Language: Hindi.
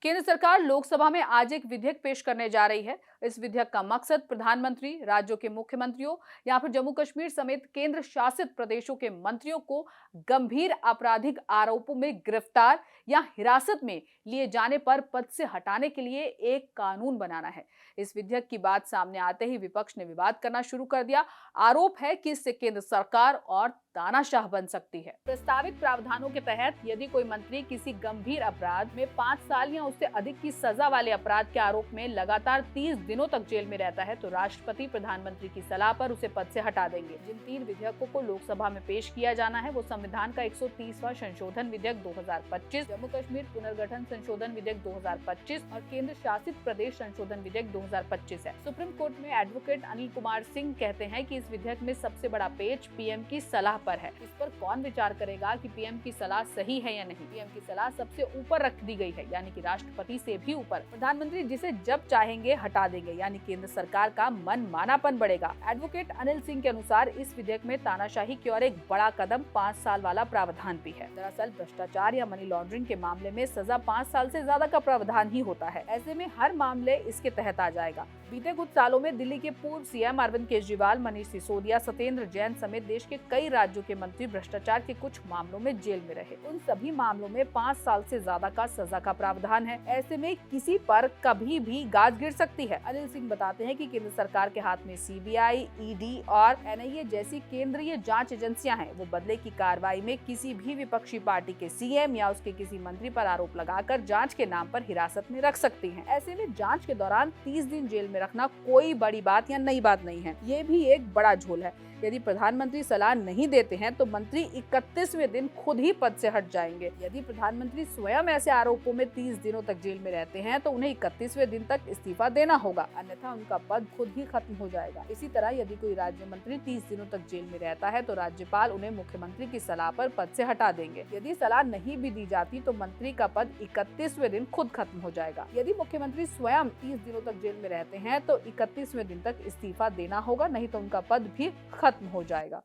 केंद्र सरकार लोकसभा में आज एक विधेयक पेश करने जा रही है। इस विधेयक का मकसद प्रधानमंत्री, राज्यों के मुख्यमंत्रियों या फिर जम्मू कश्मीर समेत केंद्र शासित प्रदेशों के मंत्रियों को गंभीर आपराधिक आरोपों में गिरफ्तार या हिरासत में लिए जाने पर पद से हटाने के लिए एक कानून बनाना है। इस विधेयक की बात सामने आते ही विपक्ष ने विवाद करना शुरू कर दिया। आरोप है कि इससे केंद्र सरकार और तानाशाह बन सकती है। प्रस्तावित प्रावधानों के तहत यदि कोई मंत्री किसी गंभीर अपराध में 5 साल या उससे अधिक की सजा वाले अपराध के आरोप में लगातार 30 दिनों तक जेल में रहता है तो राष्ट्रपति प्रधानमंत्री की सलाह पर उसे पद से हटा देंगे। जिन 3 विधेयकों को लोकसभा में पेश किया जाना है वो संविधान का 130वां संशोधन विधेयक 2025, जम्मू कश्मीर पुनर्गठन संशोधन विधेयक 2025 और केंद्र शासित प्रदेश संशोधन विधेयक 2025 है। सुप्रीम कोर्ट में एडवोकेट अनिल कुमार सिंह कहते हैं कि इस विधेयक में सबसे बड़ा पेच पीएम की सलाह पर है। इस पर कौन विचार करेगा कि पीएम की सलाह सही है या नहीं। पीएम की सलाह सबसे ऊपर रख दी गई है, यानी कि राष्ट्रपति से भी ऊपर। प्रधानमंत्री जिसे जब चाहेंगे हटा देंगे, यानी केंद्र सरकार का मनमानापन बढ़ेगा। एडवोकेट अनिल सिंह के अनुसार इस विधेयक में तानाशाही की ओर एक बड़ा कदम 5 साल वाला प्रावधान भी है। दरअसल भ्रष्टाचार या मनी लॉन्ड्रिंग के मामले में सजा 5 साल से ज्यादा का प्रावधान ही होता है। ऐसे में हर मामले इसके तहत आ जाएगा। बीते कुछ सालों में दिल्ली के पूर्व सीएम अरविंद केजरीवाल, मनीष सिसोदिया, सत्येंद्र जैन समेत देश के कई राज्यों के मंत्री भ्रष्टाचार के कुछ मामलों में जेल में रहे। उन सभी मामलों में 5 साल से ज्यादा का सजा का प्रावधान है। ऐसे में किसी पर कभी भी गाज गिर सकती है। अनिल सिंह बताते हैं कि केंद्र सरकार के हाथ में सीबीआई, ईडी और एनआईए जैसी केंद्रीय जांच एजेंसियां हैं। वो बदले की कार्रवाई में किसी भी विपक्षी पार्टी के सीएम या उसके किसी मंत्री पर आरोप लगाकर जांच के नाम पर हिरासत में रख सकती हैं। ऐसे में जांच के दौरान 30 दिन जेल में रखना कोई बड़ी बात या नई बात नहीं है। ये भी एक बड़ा झोल है। यदि प्रधानमंत्री सलाह नहीं देते हैं तो मंत्री 31वें दिन खुद ही पद से हट जाएंगे। यदि प्रधानमंत्री स्वयं ऐसे आरोपों में 30 दिनों तक जेल में रहते हैं तो उन्हें 31वें दिन तक इस्तीफा देना होगा, अन्यथा उनका पद खुद ही खत्म हो जाएगा। इसी तरह यदि कोई राज्य मंत्री 30 दिनों तक जेल में रहता है तो राज्यपाल उन्हें मुख्यमंत्री की सलाह पर पद से हटा देंगे। यदि सलाह नहीं भी दी जाती तो मंत्री का पद 31वें दिन खुद खत्म हो जाएगा। यदि मुख्यमंत्री स्वयं 30 दिनों तक जेल में रहते हैं तो 31वें दिन तक इस्तीफा देना होगा, नहीं तो उनका पद भी खत्म हो जाएगा।